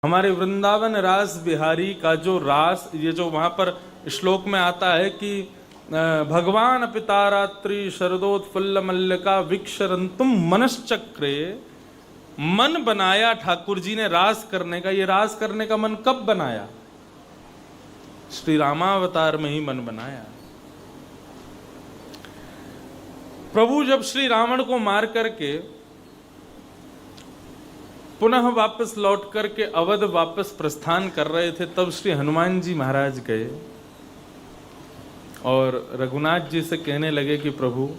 हमारे वृंदावन रास बिहारी का जो रास, ये जो वहां पर श्लोक में आता है कि भगवान पिता रात्रि शरदोत्फुल्ल मल्लिका विक्षरंतुम मनश्चक्रे, मन बनाया ठाकुर जी ने रास करने का। ये रास करने का मन कब बनाया? श्री रामावतार में ही मन बनाया। प्रभु जब श्री रावण को मार करके पुनः वापस लौट करके अवध वापस प्रस्थान कर रहे थे, तब श्री हनुमान जी महाराज गए और रघुनाथ जी से कहने लगे कि प्रभु,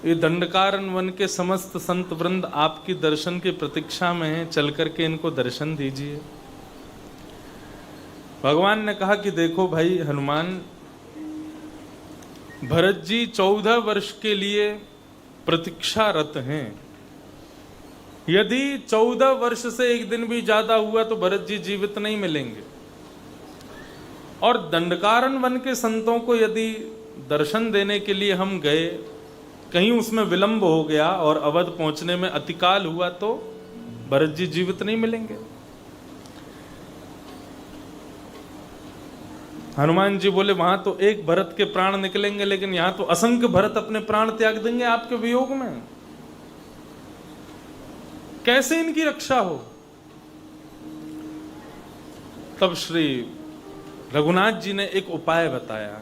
ये दंडकारण्य वन के समस्त संत वृंद आपकी दर्शन की प्रतीक्षा में हैं, चल करके इनको दर्शन दीजिए। भगवान ने कहा कि देखो भाई हनुमान, भरत जी 14 वर्ष के लिए प्रतीक्षारत हैं। यदि 14 वर्ष से एक दिन भी ज्यादा हुआ तो भरत जी जीवित नहीं मिलेंगे। और दंडकारण्य वन के संतों को यदि दर्शन देने के लिए हम गए, कहीं उसमें विलंब हो गया और अवध पहुंचने में अतिकाल हुआ तो भरत जी जीवित नहीं मिलेंगे। हनुमान जी बोले वहां तो एक भरत के प्राण निकलेंगे, लेकिन यहां तो असंख्य भरत अपने प्राण त्याग देंगे आपके वियोग में। कैसे इनकी रक्षा हो? तब श्री रघुनाथ जी ने एक उपाय बताया।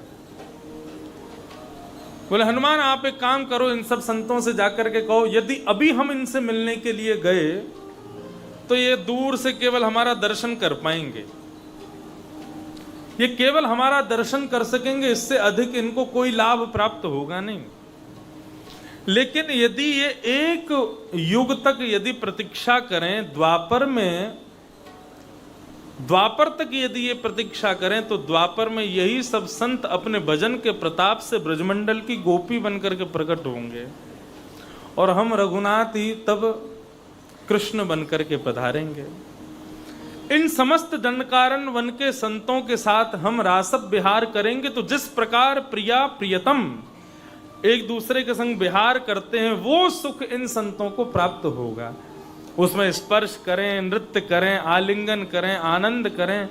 बोले हनुमान, आप एक काम करो, इन सब संतों से जाकर के कहो यदि अभी हम इनसे मिलने के लिए गए तो ये दूर से केवल हमारा दर्शन कर पाएंगे, ये केवल हमारा दर्शन कर सकेंगे, इससे अधिक इनको कोई लाभ प्राप्त होगा नहीं। लेकिन यदि ये एक युग तक यदि प्रतीक्षा करें, द्वापर तक यदि ये प्रतीक्षा करें, तो द्वापर में यही सब संत अपने भजन के प्रताप से ब्रजमंडल की गोपी बनकर के प्रकट होंगे और हम रघुनाथ ही तब कृष्ण बनकर के पधारेंगे। इन समस्त दंडकारण्य वन के संतों के साथ हम रासप विहार करेंगे तो जिस प्रकार प्रिया प्रियतम एक दूसरे के संग विहार करते हैं, वो सुख इन संतों को प्राप्त होगा। उसमें स्पर्श करें, नृत्य करें, आलिंगन करें, आनंद करें,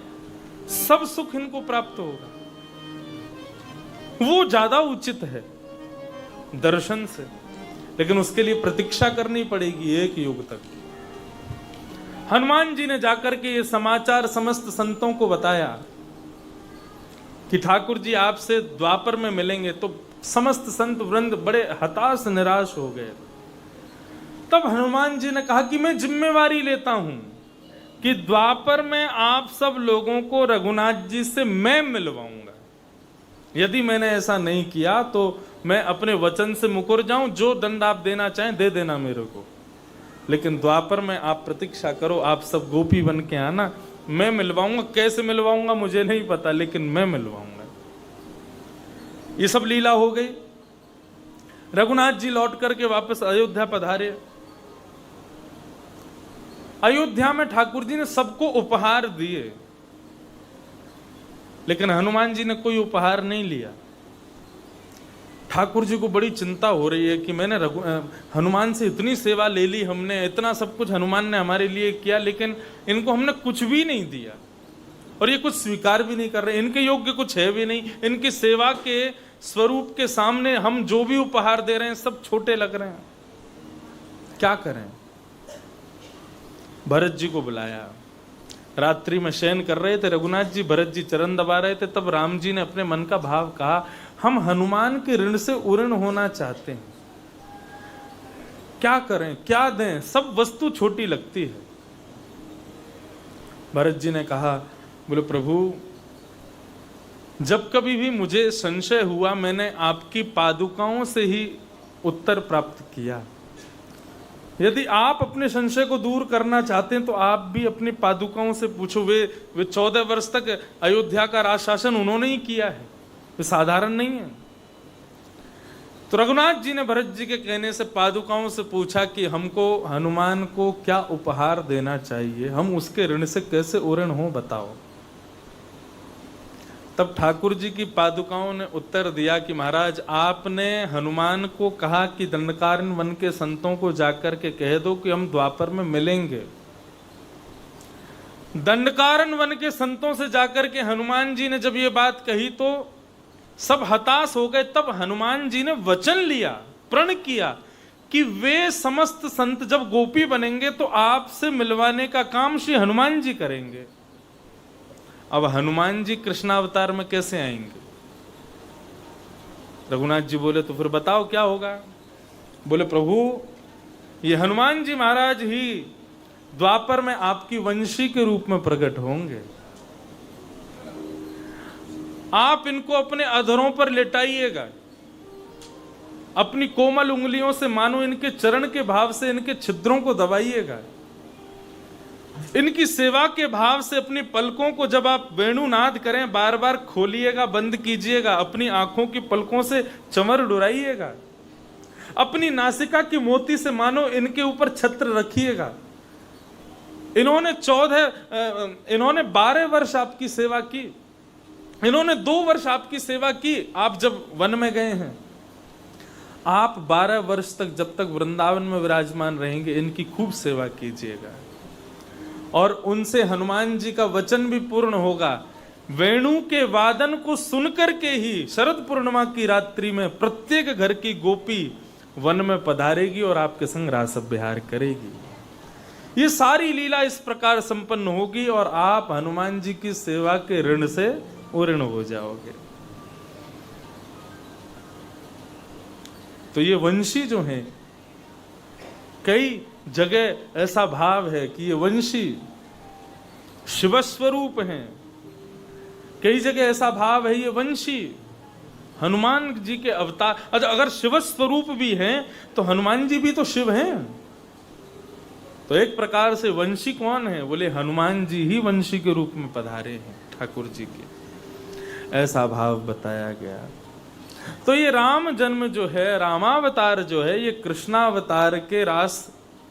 सब सुख इनको प्राप्त होगा। वो ज्यादा उचित है दर्शन से, लेकिन उसके लिए प्रतीक्षा करनी पड़ेगी एक युग तक। हनुमान जी ने जाकर के ये समाचार समस्त संतों को बताया कि ठाकुर जी आपसे द्वापर में मिलेंगे। तो समस्त संत वृंद बड़े हताश निराश हो गए। तब हनुमान जी ने कहा कि मैं जिम्मेवारी लेता हूं कि द्वापर में आप सब लोगों को रघुनाथ जी से मैं मिलवाऊंगा। यदि मैंने ऐसा नहीं किया तो मैं अपने वचन से मुकर जाऊं, जो दंड आप देना चाहें दे देना मेरे को, लेकिन द्वापर में आप प्रतीक्षा करो, आप सब गोपी बन के आना, मैं मिलवाऊंगा। कैसे मिलवाऊंगा मुझे नहीं पता, लेकिन मैं मिलवाऊंगा। ये सब लीला हो गई। रघुनाथ जी लौट करके वापस अयोध्या पधारे। अयोध्या में ठाकुर जी ने सबको उपहार दिए, लेकिन हनुमान जी ने कोई उपहार नहीं लिया। ठाकुर जी को बड़ी चिंता हो रही है कि मैंने हनुमान से इतनी सेवा ले ली, हमने इतना सब कुछ हनुमान ने हमारे लिए किया, लेकिन इनको हमने कुछ भी नहीं दिया और ये कुछ स्वीकार भी नहीं कर रहे, इनके योग्य कुछ है भी नहीं। इनकी सेवा के स्वरूप के सामने हम जो भी उपहार दे रहे हैं सब छोटे लग रहे हैं, क्या करें? भरत जी को बुलाया। रात्रि में शयन कर रहे थे रघुनाथ जी, भरत जी चरण दबा रहे थे। तब राम जी ने अपने मन का भाव कहा, हम हनुमान के ऋण से उऋण होना चाहते हैं, क्या करें, क्या दें? सब वस्तु छोटी लगती है। भरत जी ने कहा, बोले प्रभु, जब कभी भी मुझे संशय हुआ मैंने आपकी पादुकाओं से ही उत्तर प्राप्त किया। यदि आप अपने संशय को दूर करना चाहते हैं तो आप भी अपनी पादुकाओं से पूछो। वे 14 वर्ष तक अयोध्या का राज शासन उन्होंने ही किया है, वे साधारण नहीं है। तो रघुनाथ जी ने भरत जी के कहने से पादुकाओं से पूछा कि हमको हनुमान को क्या उपहार देना चाहिए, हम उसके ऋण से कैसे उऋण हो, बताओ। तब ठाकुर जी की पादुकाओं ने उत्तर दिया कि महाराज, आपने हनुमान को कहा कि दंडकारण्य वन के संतों को जाकर के कह दो कि हम द्वापर में मिलेंगे। दंडकारण्य वन के संतों से जाकर के हनुमान जी ने जब ये बात कही तो सब हताश हो गए। तब हनुमान जी ने वचन लिया, प्रण किया कि वे समस्त संत जब गोपी बनेंगे तो आपसे मिलवाने का काम श्री हनुमान जी करेंगे। अब हनुमान जी कृष्णावतार में कैसे आएंगे? रघुनाथ जी बोले तो फिर बताओ क्या होगा? बोले प्रभु ये हनुमान जी महाराज ही द्वापर में आपकी वंशी के रूप में प्रकट होंगे। आप इनको अपने अधरों पर लेटाइएगा, अपनी कोमल उंगलियों से मानो इनके चरण के भाव से इनके छिद्रों को दबाइएगा, इनकी सेवा के भाव से अपनी पलकों को जब आप वेणुनाद करें बार बार खोलिएगा, बंद कीजिएगा, अपनी आंखों की पलकों से चमर डुराइएगा, अपनी नासिका की मोती से मानो इनके ऊपर छत्र रखिएगा। इन्होंने 12 वर्ष आपकी सेवा की, इन्होंने 2 वर्ष आपकी सेवा की। आप जब वन में गए हैं, आप 12 वर्ष तक जब तक वृंदावन में विराजमान रहेंगे इनकी खूब सेवा कीजिएगा। और उनसे हनुमान जी का वचन भी पूर्ण होगा। वेणु के वादन को सुनकर के ही शरद पूर्णिमा की रात्रि में प्रत्येक घर की गोपी वन में पधारेगी और आपके संग रास विहार करेगी। ये सारी लीला इस प्रकार संपन्न होगी और आप हनुमान जी की सेवा के ऋण से ऋण हो जाओगे। तो ये वंशी जो हैं, कई जगह ऐसा भाव है कि ये वंशी शिवस्वरूप हैं, कई जगह ऐसा भाव है ये वंशी हनुमान जी के अवतार। अगर शिवस्वरूप भी हैं तो हनुमान जी भी तो शिव हैं। तो एक प्रकार से वंशी कौन है? बोले हनुमान जी ही वंशी के रूप में पधारे हैं ठाकुर जी के, ऐसा भाव बताया गया। तो ये राम जन्म जो है, रामावतार जो है, ये कृष्णावतार के रास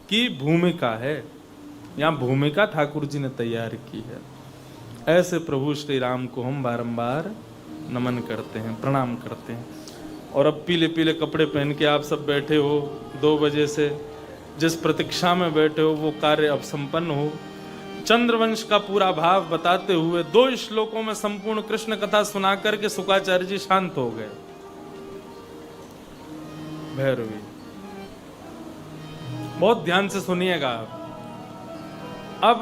की भूमिका है। यहाँ भूमिका ठाकुर जी ने तैयार की है। ऐसे प्रभु श्री राम को हम बारंबार नमन करते हैं, प्रणाम करते हैं। और अब पीले पीले कपड़े पहन के आप सब बैठे हो, 2 बजे से जिस प्रतीक्षा में बैठे हो वो कार्य अब संपन्न हो। चंद्रवंश का पूरा भाव बताते हुए 2 श्लोकों में संपूर्ण कृष्ण कथा सुना करके शुकाचार्य जी शांत हो गए। भैरवी बहुत ध्यान से सुनिएगा आप।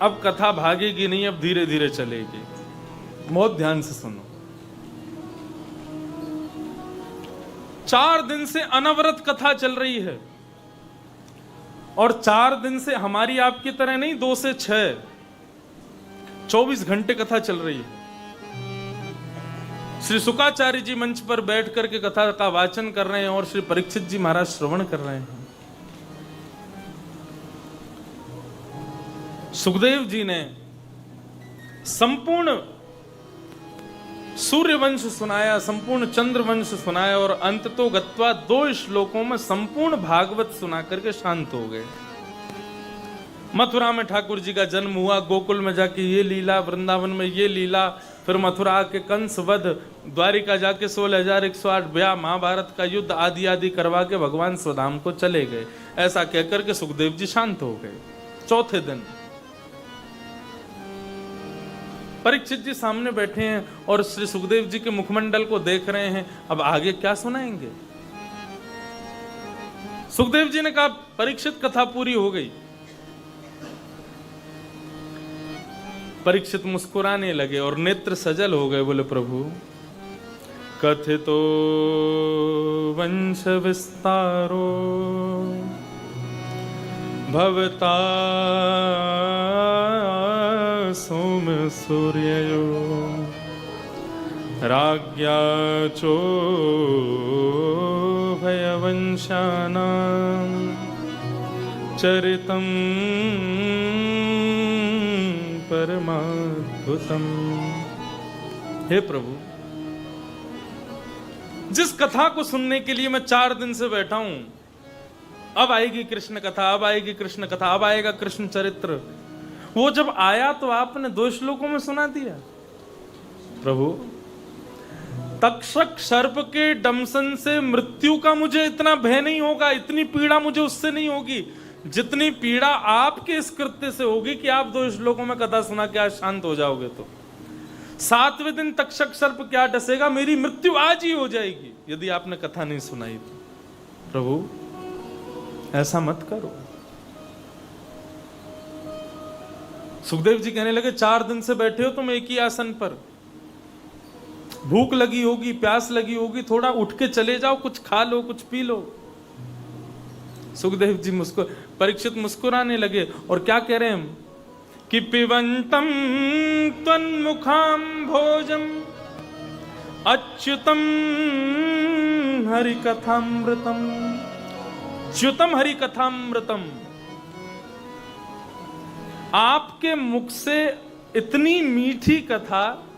अब कथा भागेगी नहीं, अब धीरे धीरे चलेगी। बहुत ध्यान से सुनो। 4 दिन से अनवरत कथा चल रही है और 4 दिन से हमारी आपकी तरह नहीं, 2 से 6 24 घंटे कथा चल रही है। श्री शुकाचार्य जी मंच पर बैठ करके कथा का वाचन कर रहे हैं और श्री परीक्षित जी महाराज श्रवण कर रहे हैं। सुखदेव जी ने संपूर्ण सूर्यवंश सुनाया, संपूर्ण चंद्रवंश सुनाया और अंत तो गत्वा 2 श्लोकों में संपूर्ण भागवत सुना करके शांत हो गए। मथुरा में ठाकुर जी का जन्म हुआ, गोकुल में जाके ये लीला, वृंदावन में ये लीला, फिर मथुरा के कंस वध, द्वारिका जाके 16,108 ब्याह, महाभारत का युद्ध आदि आदि करवा के भगवान स्वधाम को चले गए। ऐसा कहकर के सुखदेव जी शांत हो गए। 4थे दिन परीक्षित जी सामने बैठे हैं और श्री सुखदेव जी के मुखमंडल को देख रहे हैं। अब आगे क्या सुनाएंगे? सुखदेव जी ने कहा परीक्षित कथा पूरी हो गई। परीक्षित मुस्कुराने लगे और नेत्र सजल हो गए। बोले प्रभु कथितो वंश विस्तारो भवता सोम सूर्ययो राज्ञा चो भयवंशानां चरितं परमाद्भुतम्। हे प्रभु, जिस कथा को सुनने के लिए मैं 4 दिन से बैठा हूं, अब आएगी कृष्ण कथा, अब आएगी कृष्ण कथा, अब आएगा कृष्ण चरित्र, वो जब आया तो आपने 2 श्लोकों में सुना दिया। प्रभु तक्षक सर्प के डंसन से मृत्यु का मुझे इतना भय नहीं होगा, इतनी पीड़ा मुझे उससे नहीं होगी जितनी पीड़ा आपके इस कृत्य से होगी कि आप 2 श्लोकों में कथा सुना के आज शांत हो जाओगे, तो 7वें दिन तक्षक सर्प क्या डसेगा, मेरी मृत्यु आज ही हो जाएगी यदि आपने कथा नहीं सुनाई तो। प्रभु ऐसा मत करो। सुखदेव जी कहने लगे 4 दिन से बैठे हो तुम एक ही आसन पर, भूख लगी होगी, प्यास लगी होगी, थोड़ा उठ के चले जाओ, कुछ खा लो, कुछ पी लो। सुखदेव जी परीक्षित मुस्कुराने लगे और क्या कह रहे हैं कि पिबंतम त्वन्मुखां भोजम अच्युतम हरिकथामृतम, च्युतम हरिकथामृतम। आपके मुख से इतनी मीठी कथा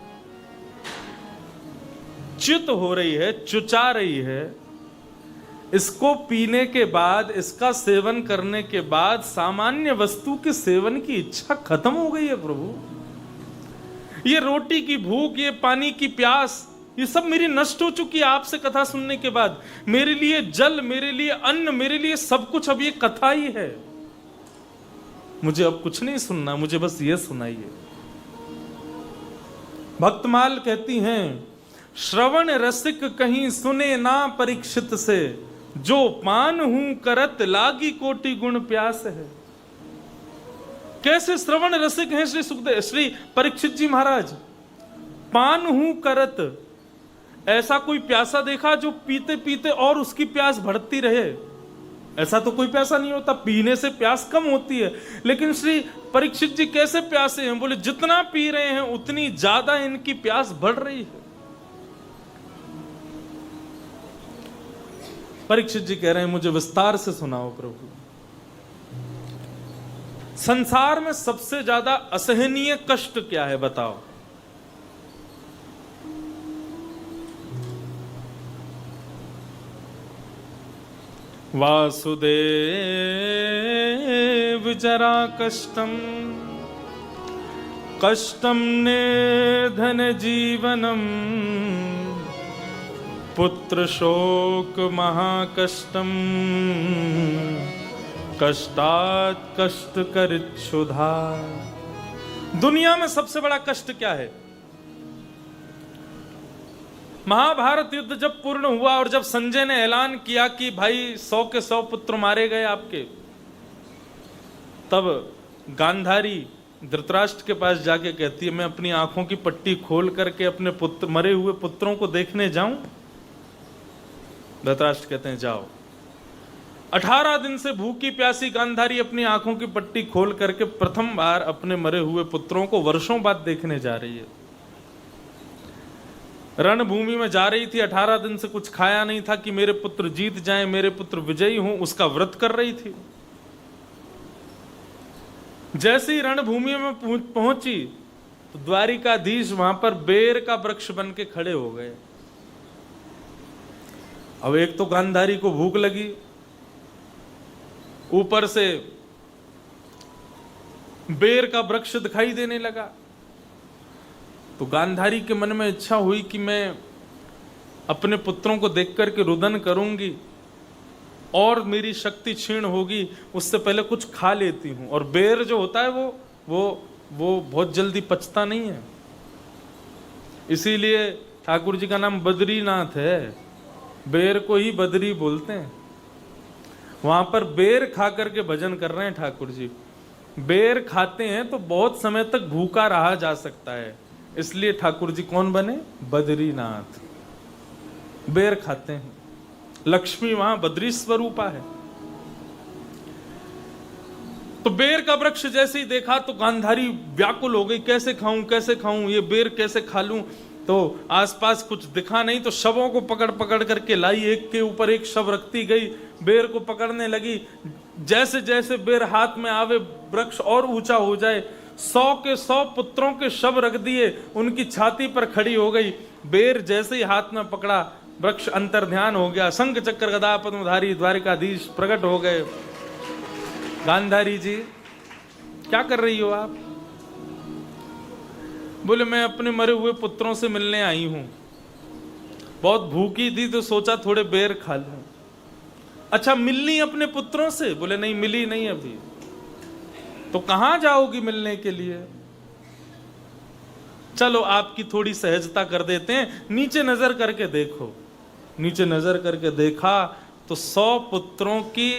च्युत हो रही है, चुचा रही है, इसको पीने के बाद, इसका सेवन करने के बाद सामान्य वस्तु के सेवन की इच्छा खत्म हो गई है प्रभु। ये रोटी की भूख, ये पानी की प्यास, ये सब मेरी नष्ट हो चुकी है आपसे कथा सुनने के बाद। मेरे लिए जल, मेरे लिए अन्न, मेरे लिए सब कुछ अब ये कथा ही है। मुझे अब कुछ नहीं सुनना, मुझे बस ये सुनाइए। भक्तमाल कहती हैं, श्रवण रसिक कहीं सुने ना परीक्षित से, जो पान हूं करत लागी कोटि गुण प्यास है। कैसे श्रवण रसिक हैं श्री परीक्षित जी महाराज। पान हूं करत, ऐसा कोई प्यासा देखा जो पीते पीते और उसकी प्यास बढ़ती रहे? ऐसा तो कोई प्यासा नहीं होता, पीने से प्यास कम होती है। लेकिन श्री परीक्षित जी कैसे प्यासे हैं? बोले जितना पी रहे हैं उतनी ज्यादा इनकी प्यास बढ़ रही है। परीक्षित जी कह रहे हैं, मुझे विस्तार से सुनाओ प्रभु। संसार में सबसे ज्यादा असहनीय कष्ट क्या है बताओ? वासुदेव जरा कष्टम कष्टम निधन जीवनम, पुत्र शोक महाकष्टम, कष्टात् कष्ट कर क्षुधा। दुनिया में सबसे बड़ा कष्ट क्या है? महाभारत युद्ध जब पूर्ण हुआ और जब संजय ने ऐलान किया कि भाई 100 के 100 पुत्र मारे गए आपके, तब गांधारी धृतराष्ट्र के पास जाके कहती है, मैं अपनी आंखों की पट्टी खोल करके अपने पुत्र, मरे हुए पुत्रों को देखने जाऊं? धृतराष्ट्र कहते हैं जाओ। 18 दिन से भूखी प्यासी गांधारी अपनी आंखों की पट्टी खोल करके प्रथम बार अपने मरे हुए पुत्रों को वर्षों बाद देखने जा रही है। रणभूमि में जा रही थी, 18 दिन से कुछ खाया नहीं था कि मेरे पुत्र जीत जाएं, मेरे पुत्र विजयी हों, उसका व्रत कर रही थी। जैसे ही रणभूमि में पहुंची तो द्वारिकाधीश वहां पर बेर का वृक्ष बन के खड़े हो गए। अब एक तो गांधारी को भूख लगी, ऊपर से बेर का वृक्ष दिखाई देने लगा, तो गांधारी के मन में इच्छा हुई कि मैं अपने पुत्रों को देख करके रुदन करूंगी और मेरी शक्ति क्षीण होगी, उससे पहले कुछ खा लेती हूं। और बेर जो होता है वो बहुत जल्दी पचता नहीं है, इसीलिए ठाकुर जी का नाम बद्रीनाथ है। बेर को ही बद्री बोलते हैं। वहां पर बेर खा करके भजन कर रहे हैं ठाकुर जी। बेर खाते हैं तो बहुत समय तक भूखा रहा जा सकता है, इसलिए ठाकुर जी कौन बने? बद्रीनाथ। बेर खाते हैं, लक्ष्मी वहां बद्री स्वरूपा है। तो बेर का वृक्ष जैसे ही देखा तो गांधारी व्याकुल हो गई, कैसे खाऊं कैसे खाऊं, ये बेर कैसे खा लूं। तो आसपास कुछ दिखा नहीं तो शवों को पकड़ पकड़ करके लाई, एक के ऊपर एक शव रखती गई, बेर को पकड़ने लगी। जैसे जैसे बेर हाथ में आवे वृक्ष और ऊंचा हो जाए, 100 के 100 पुत्रों के शव रख दिए, उनकी छाती पर खड़ी हो गई। बेर जैसे ही हाथ में पकड़ा, वृक्ष अंतर्ध्यान हो गया। शंख चक्र गदा पद्मधारी द्वारिकाधीश प्रकट हो गए। गांधारी जी क्या कर रही हो आप? बोले मैं अपने मरे हुए पुत्रों से मिलने आई हूं, बहुत भूखी थी तो सोचा थोड़े बेर खा लूं। अच्छा मिलनी अपने पुत्रों से? बोले नहीं, मिली नहीं अभी। तो कहां जाओगी मिलने के लिए? चलो आपकी थोड़ी सहजता कर देते हैं, नीचे नजर करके देखो। नीचे नजर करके देखा तो 100 पुत्रों की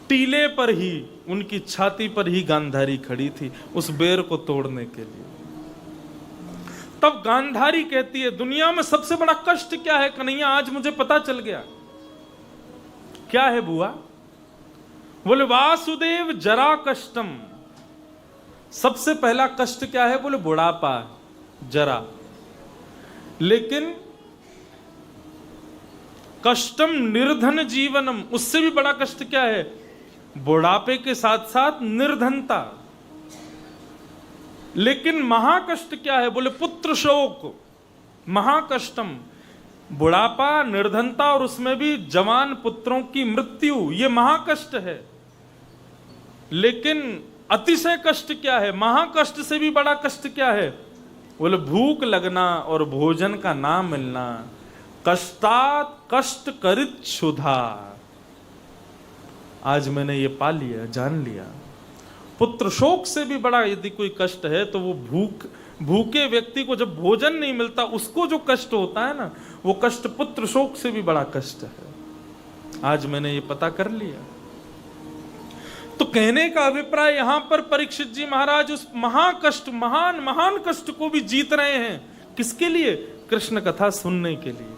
टीले पर ही, उनकी छाती पर ही गांधारी खड़ी थी उस बेर को तोड़ने के लिए। तब गांधारी कहती है, दुनिया में सबसे बड़ा कष्ट क्या है कन्हैया? आज मुझे पता चल गया। क्या है बुआ? बोले वासुदेव जरा कष्टम। सबसे पहला कष्ट क्या है? बोले बुढ़ापा, जरा। लेकिन कष्टम निर्धन जीवनम, उससे भी बड़ा कष्ट क्या है? बुढ़ापे के साथ साथ निर्धनता। लेकिन महाकष्ट क्या है? बोले पुत्र शोक, महाकष्टम। बुढ़ापा, निर्धनता और उसमें भी जवान पुत्रों की मृत्यु, ये महाकष्ट है। लेकिन अतिशय कष्ट क्या है? महाकष्ट से भी बड़ा कष्ट क्या है? बोले भूख लगना और भोजन का ना मिलना। कष्टात कष्ट करित क्षुधा। आज मैंने ये पा लिया, जान लिया। पुत्र शोक से भी बड़ा यदि कोई कष्ट है तो वो भूखे व्यक्ति को जब भोजन नहीं मिलता उसको जो कष्ट होता है ना, वो कष्ट पुत्र शोक से भी बड़ा कष्ट है। आज मैंने ये पता कर लिया। तो कहने का अभिप्राय यहां पर परीक्षित जी महाराज उस महाकष्ट, महान महान कष्ट को भी जीत रहे हैं। किसके लिए? कृष्ण कथा सुनने के लिए।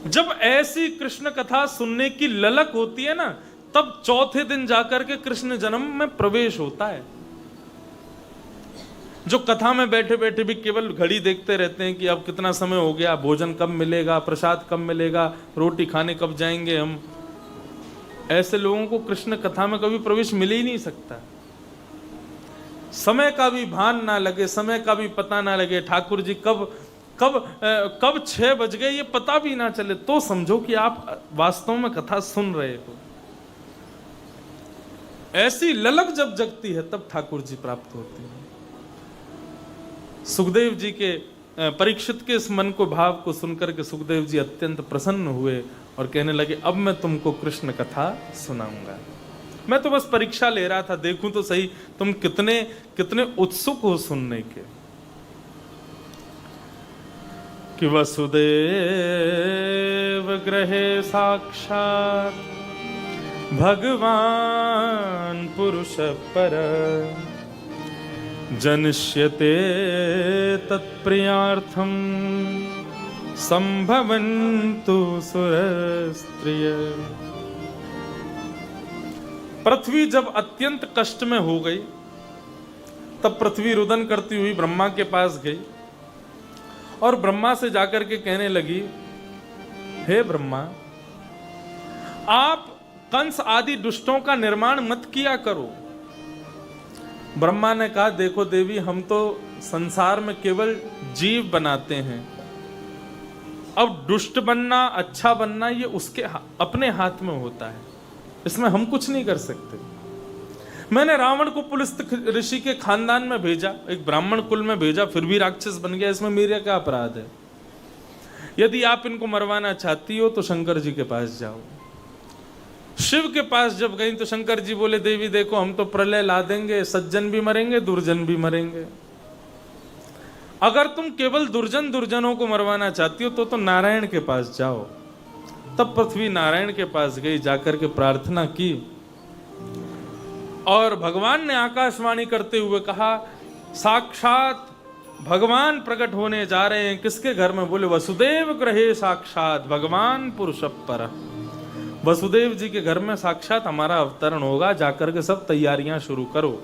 जब ऐसी कृष्ण कथा सुनने की ललक होती है ना, तब चौथे दिन जाकर के कृष्ण जन्म में प्रवेश होता है। जो कथा में बैठे बैठे भी केवल घड़ी देखते रहते हैं कि अब कितना समय हो गया, भोजन कब मिलेगा, प्रसाद कब मिलेगा, रोटी खाने कब जाएंगे हम, ऐसे लोगों को कृष्ण कथा में कभी प्रवेश मिल ही नहीं सकता। समय का भी भान ना लगे, समय का भी पता ना लगे, ठाकुर जी कब 6 बज गए ये पता भी ना चले, तो समझो कि आप वास्तव में कथा सुन रहे हो। ऐसी ललक जब जगती है तब ठाकुर जी प्राप्त होते हैं। सुखदेव जी के, परीक्षित के इस मन को, भाव को सुनकर के सुखदेव जी अत्यंत प्रसन्न हुए और कहने लगे अब मैं तुमको कृष्ण कथा सुनाऊंगा। मैं तो बस परीक्षा ले रहा था, देखूं तो सही तुम कितने कितने उत्सुक हो सुनने के। कि वसुदेव ग्रहे साक्षात भगवान पुरुष पर जनिष्यते तत्प्रियार्थम संभवन्तु सुरस्त्रिय। पृथ्वी जब अत्यंत कष्ट में हो गई तब पृथ्वी रुदन करती हुई ब्रह्मा के पास गई और ब्रह्मा से जाकर के कहने लगी, हे ब्रह्मा, आप कंस आदि दुष्टों का निर्माण मत किया करो। ब्रह्मा ने कहा, देखो देवी, हम तो संसार में केवल जीव बनाते हैं, अब दुष्ट बनना अच्छा बनना ये उसके अपने हाथ में होता है, इसमें हम कुछ नहीं कर सकते। मैंने रावण को पुलस्त्य ऋषि के खानदान में भेजा, एक ब्राह्मण कुल में भेजा, फिर भी राक्षस बन गया, इसमें मेरा क्या अपराध है? यदि आप इनको मरवाना चाहती हो तो शंकर जी के पास जाओ। शिव के पास जब गई तो शंकर जी बोले, देवी देखो, हम तो प्रलय ला देंगे, सज्जन भी मरेंगे, दुर्जन भी मरेंगे। अगर तुम केवल दुर्जनों को मरवाना चाहती हो तो नारायण के पास जाओ। तब पृथ्वी नारायण के पास गई, जाकर के प्रार्थना की और भगवान ने आकाशवाणी करते हुए कहा, साक्षात भगवान प्रकट होने जा रहे हैं। किसके घर में? बोले वसुदेव ग्रहे साक्षात भगवान पुरुष पर। वसुदेव जी के घर में साक्षात हमारा अवतरण होगा, जाकर के सब तैयारियां शुरू करो।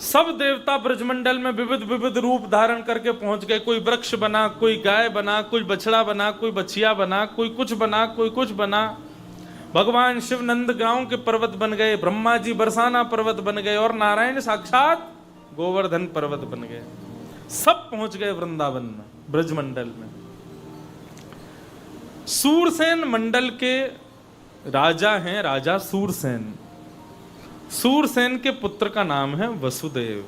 सब देवता ब्रजमंडल में विविध विविध रूप धारण करके पहुंच गए। कोई वृक्ष बना, कोई गाय बना, कोई बछड़ा बना, कोई बछिया बना, कोई कुछ बना, कोई कुछ बना। भगवान शिव नंदगांव के पर्वत बन गए, ब्रह्मा जी बरसाना पर्वत बन गए और नारायण साक्षात गोवर्धन पर्वत बन गए। सब पहुंच गए वृंदावन में, ब्रजमंडल में। सूरसेन मंडल के राजा हैं, राजा सूरसेन। सूरसेन के पुत्र का नाम है वसुदेव।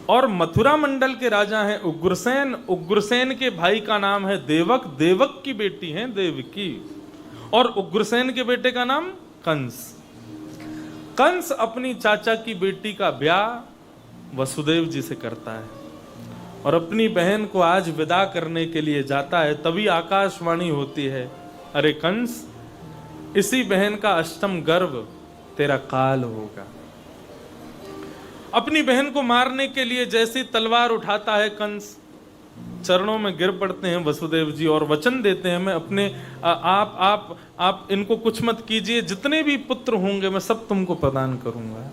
और मथुरा मंडल के राजा हैं उग्रसेन। उग्रसेन के भाई का नाम है देवक, देवक की बेटी है देवकी, और उग्रसेन के बेटे का नाम कंस। कंस अपनी चाचा की बेटी का ब्याह वसुदेव जी से करता है और अपनी बहन को आज विदा करने के लिए जाता है। तभी आकाशवाणी होती है, अरे कंस, इसी बहन का अष्टम गर्भ तेरा काल होगा। अपनी बहन को मारने के लिए जैसी तलवार उठाता है कंस, चरणों में गिर पड़ते हैं वसुदेव जी और वचन देते हैं, मैं अपने आप इनको कुछ मत कीजिए, जितने भी पुत्र होंगे मैं सब तुमको प्रदान करूंगा।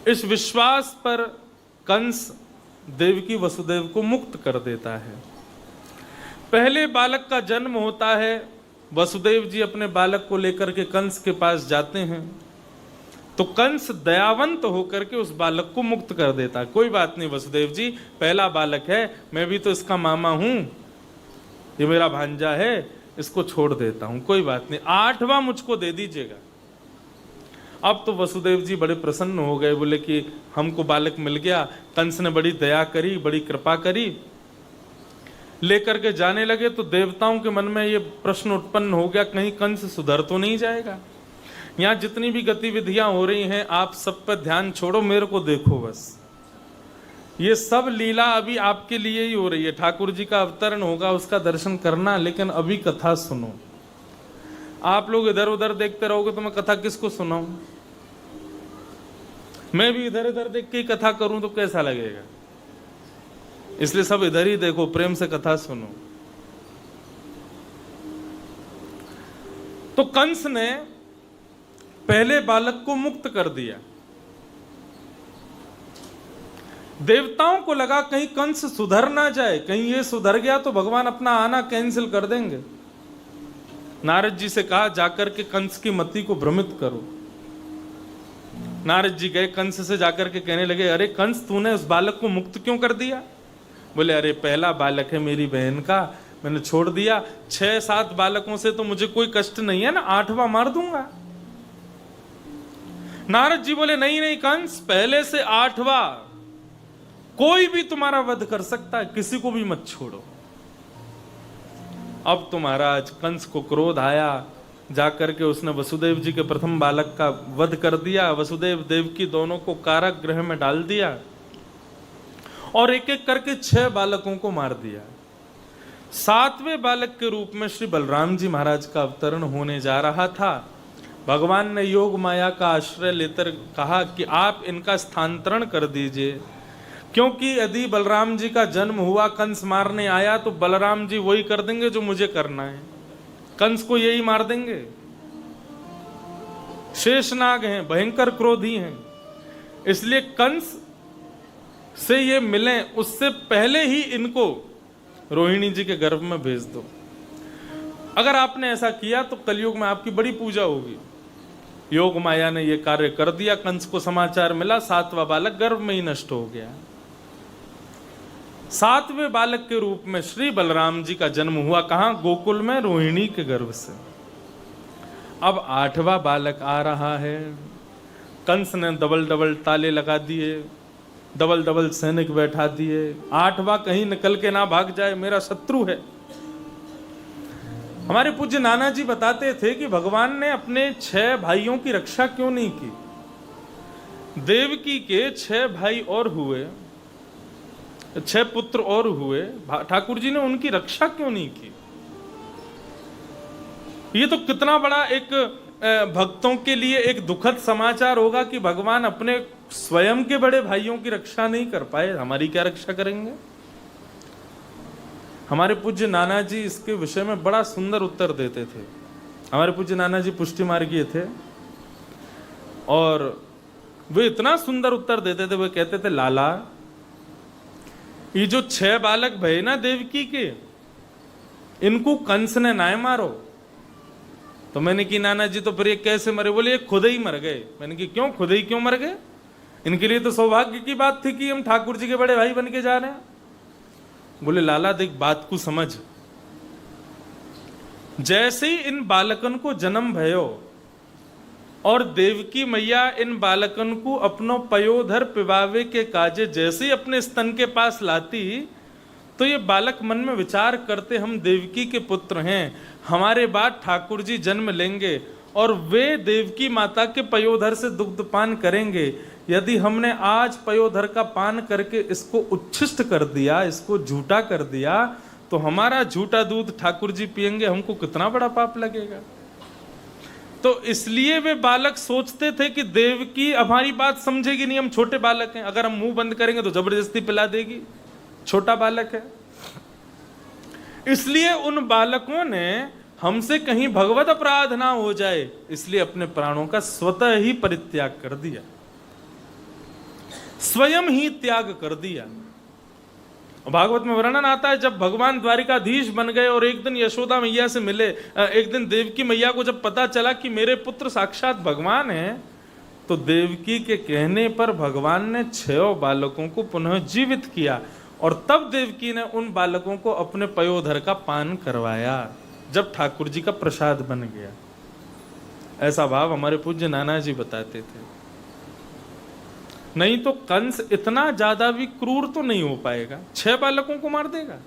इस विश्वास पर कंस देवकी वसुदेव को मुक्त कर देता है। पहले बालक का जन्म होता है, वसुदेव जी अपने बालक को लेकर के कंस के पास जाते हैं, तो कंस दयावंत होकर के उस बालक को मुक्त कर देता है। कोई बात नहीं वसुदेव जी, पहला बालक है, मैं भी तो इसका मामा हूं, ये मेरा भांजा है, इसको छोड़ देता हूं, कोई बात नहीं, 8वां मुझको दे दीजिएगा। अब तो वसुदेव जी बड़े प्रसन्न हो गए, बोले कि हमको बालक मिल गया। कंस ने बड़ी दया करी, बड़ी कृपा करी, लेकर के जाने लगे। तो देवताओं के मन में ये प्रश्न उत्पन्न हो गया, कहीं कंस सुधर तो नहीं जाएगा। यहाँ जितनी भी गतिविधियां हो रही हैं आप सब पर ध्यान छोड़ो, मेरे को देखो बस। ये सब लीला अभी आपके लिए ही हो रही है। ठाकुर जी का अवतरण होगा, उसका दर्शन करना, लेकिन अभी कथा सुनो। आप लोग इधर उधर देखते रहोगे तो मैं कथा किसको सुनाऊं? मैं भी इधर उधर देख के ही कथा करूं तो कैसा लगेगा? इसलिए सब इधर ही देखो, प्रेम से कथा सुनो। तो कंस ने पहले बालक को मुक्त कर दिया। देवताओं को लगा कहीं कंस सुधर ना जाए, कहीं ये सुधर गया तो भगवान अपना आना कैंसिल कर देंगे। नारद जी से कहा जाकर के कंस की मति को भ्रमित करो। नारद जी गए, कंस से जाकर के कहने लगे, अरे कंस, तूने उस बालक को मुक्त क्यों कर दिया? बोले, अरे पहला बालक है मेरी बहन का, मैंने छोड़ दिया। 6-7 बालकों से तो मुझे कोई कष्ट नहीं है ना, 8वां मार दूंगा। नारद जी बोले, नहीं नहीं कंस, पहले से 8वां कोई भी तुम्हारा वध कर सकता है, किसी को भी मत छोड़ो। अब तो महाराज कंस को क्रोध आया, जाकर के उसने वसुदेव जी के प्रथम बालक का वध कर दिया। वसुदेव देवकी दोनों को कारागृह में डाल दिया और एक एक करके 6 बालकों को मार दिया। 7वें बालक के रूप में श्री बलराम जी महाराज का अवतरण होने जा रहा था। भगवान ने योग माया का आश्रय लेकर कहा कि आप इनका स्थानांतरण कर दीजिए, क्योंकि यदि बलराम जी का जन्म हुआ, कंस मारने आया, तो बलराम जी वही कर देंगे जो मुझे करना है, कंस को यही मार देंगे। शेषनाग हैं, भयंकर क्रोधी हैं, इसलिए कंस से ये मिले उससे पहले ही इनको रोहिणी जी के गर्भ में भेज दो। अगर आपने ऐसा किया तो कलयुग में आपकी बड़ी पूजा होगी। योग माया ने यह कार्य कर दिया। कंस को समाचार मिला, 7वां बालक गर्भ में ही नष्ट हो गया। 7वें बालक के रूप में श्री बलराम जी का जन्म हुआ। कहां? गोकुल में, रोहिणी के गर्भ से। अब 8वां बालक आ रहा है। कंस ने डबल डबल ताले लगा दिए, डबल डबल सैनिक बैठा दिए। 8वां कहीं निकल के ना भाग जाए, मेरा शत्रु है। हमारे पूज्य नाना जी बताते थे कि भगवान ने अपने 6 भाइयों की रक्षा क्यों नहीं की। देवकी के 6 भाई और हुए, 6 पुत्र और हुए, ठाकुर जी ने उनकी रक्षा क्यों नहीं की? ये तो कितना बड़ा एक भक्तों के लिए एक दुखद समाचार होगा कि भगवान अपने स्वयं के बड़े भाइयों की रक्षा नहीं कर पाए, हमारी क्या रक्षा करेंगे? हमारे पूज्य नाना जी इसके विषय में बड़ा सुंदर उत्तर देते थे। हमारे पूज्य नाना जी पुष्टि मार्गीय थे और वे इतना सुंदर उत्तर देते थे। वे कहते थे, लाला, ये जो 6 बालक भय ना देवकी के, इनको कंस ने ना मारो। तो मैंने कि नाना जी तो फिर ये कैसे मरे? बोले, ये खुद ही मर गए। मैंने कि क्यों, खुद ही क्यों मर गए? इनके लिए तो सौभाग्य की बात थी कि हम ठाकुर जी के बड़े भाई बन के जा रहे हैं। बोले, लाला देख, बात को समझ। जैसे ही इन बालकन को जन्म भयो, और देवकी मैया इन बालकन को अपनो पयोधर पिबावे के काजे जैसे ही अपने स्तन के पास लाती, तो ये बालक मन में विचार करते, हम देवकी के पुत्र हैं, हमारे बाद ठाकुर जी जन्म लेंगे और वे देवकी माता के पयोधर से दुग्धपान करेंगे। यदि हमने आज पयोधर का पान करके इसको उच्छिष्ट कर दिया, इसको झूठा कर दिया, तो हमारा झूठा दूध ठाकुर जी पिएंगे, हमको कितना बड़ा पाप लगेगा। तो इसलिए वे बालक सोचते थे कि देवकी हमारी बात समझेगी नहीं, हम छोटे बालक हैं, अगर हम मुंह बंद करेंगे तो जबरदस्ती पिला देगी, छोटा बालक है। इसलिए उन बालकों ने हमसे कहीं भगवत अपराध ना हो जाए, इसलिए अपने प्राणों का स्वतः ही परित्याग कर दिया, स्वयं ही त्याग कर दिया। भागवत में वर्णन आता है, जब भगवान द्वारिकाधीश बन गए और एक दिन यशोदा मैया से मिले, एक दिन देवकी मैया को जब पता चला कि मेरे पुत्र साक्षात भगवान हैं, तो देवकी के कहने पर भगवान ने 6 बालकों को पुनः जीवित किया और तब देवकी ने उन बालकों को अपने पयोधर का पान करवाया, जब ठाकुर जी का प्रसाद बन गया। ऐसा भाव हमारे पूज्य नाना जी बताते थे। नहीं तो कंस इतना ज्यादा भी क्रूर तो नहीं हो पाएगा, 6 बालकों को मार देगा।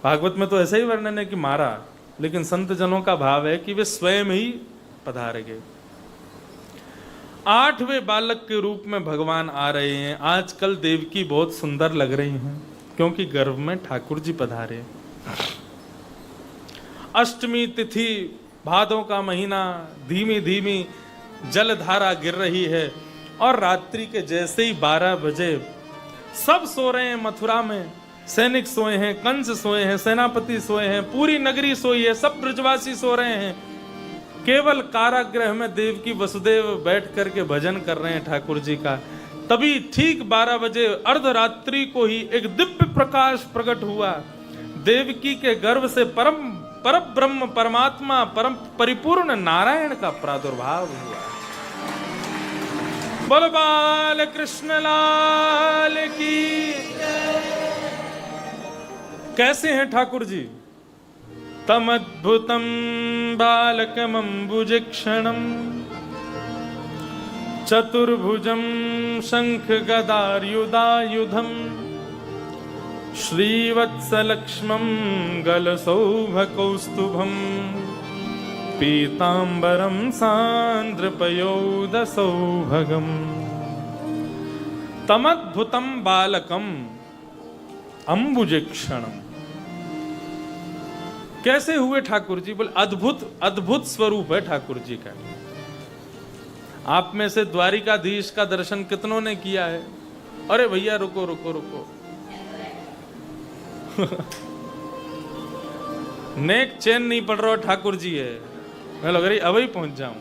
भागवत में तो ऐसा ही वर्णन है कि मारा, लेकिन संत जनों का भाव है कि वे स्वयं ही पधार गए। 8वें बालक के रूप में भगवान आ रहे हैं। आजकल देवकी बहुत सुंदर लग रही हैं, क्योंकि गर्भ में ठाकुर जी पधारे। अष्टमी तिथि, भादों का महीना, धीमी धीमी जलधारा गिर रही है और रात्रि के जैसे ही 12 बजे सब सो रहे हैं। मथुरा में सैनिक सोए हैं, कंस सोए हैं, सेनापति सोए हैं, पूरी नगरी सोई है, सब ब्रजवासी सो रहे हैं। केवल कारागृह में देवकी वसुदेव बैठ करके भजन कर रहे हैं ठाकुर जी का। तभी ठीक 12 बजे अर्धरात्रि को ही एक दिव्य प्रकाश प्रकट हुआ। देवकी के गर्भ से पर ब्रह्म परमात्मा परम परिपूर्ण नारायण का प्रादुर्भाव हुआ। बोल बाल कृष्ण लाल की। कैसे हैं ठाकुर जी? तमद्भुतम बालकमंबुजक्षणम चतुर्भुजम शंख गदार्युधायुधम श्रीवत्सलक्ष्मं गलसौभकौस्तुभम पीतांबरम सांद्रपयोदसौभगम। तमद्भुतम बालकम अंबुजक्षणम। कैसे हुए ठाकुर जी? बोले अद्भुत अद्भुत स्वरूप है ठाकुर जी का। आप में से द्वारिकाधीश का दर्शन कितनों ने किया है? अरे भैया रुको रुको रुको नेक चैन नहीं पड़ रहा, ठाकुर जी है। मैं लग रही अब ही पहुंच जाऊं।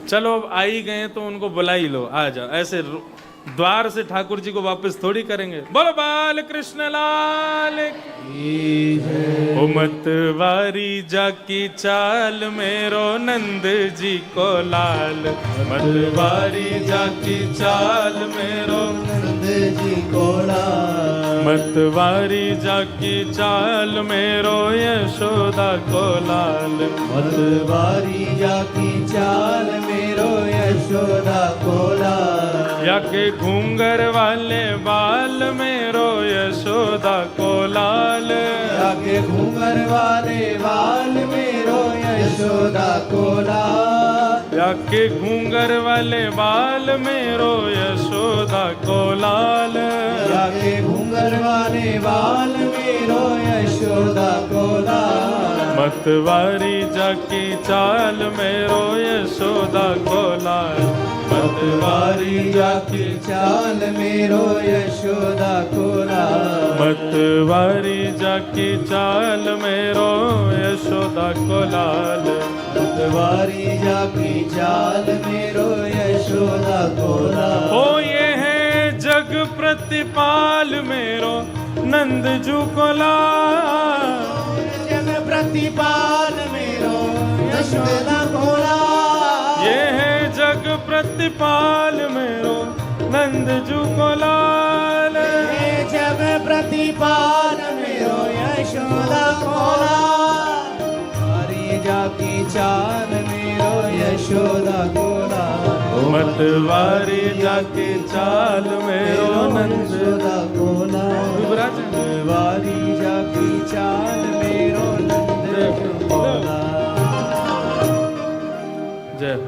चलो अब आ ही गए तो उनको बुला ही लो, आ जाओ। ऐसे द्वार से ठाकुर जी को वापस थोड़ी करेंगे। बोलो बाल कृष्ण लाल की। ओ मतवारी जाकी चाल मेरो नंद जी को लाल। मतवारी जाकी चाल मेरो नंद जी को लाल। मतवारी जाकी चाल मेरो यशोदा को लाल। मतवारी जाकी चाल मेरो यशोदा को लाल। याके घूंगर वाले बाल मेरो यशोदा को लाल। याके घूंगर वाले बाल मेरो यशोदा को लाल। याके घूंगर वाले बाल मेरो यशोदा को लाल। याके घूंगर वाले बाल मेरो यशोदा को लाल। मतवारी जाकी चाल मेरो यशोदा को लाल। मतवारी जाकी चाल मेरो यशोदा को लाल। मतवारी जाकी चाल मेरो यशोदा को लाल। मतवारी जाकी चाल मेरो यशोदा को लाल। ओ ये है जग प्रतिपाल मेरो नंदजू को लाल। जग प्रतिपाल मेरो यशोदा को लाल। ये है जग प्रतिपाल मेरो नंदजू को लाल। जग प्रतिपाल मेरो यशोदा को लाल। जाकी चाल मेरो यशोदा को लाल। मतवारी जाके चाल मेरो नंद यशोदा को लाल। युवराज मतवारी जाकी चाल मेरो नंद को लाल। जय हो।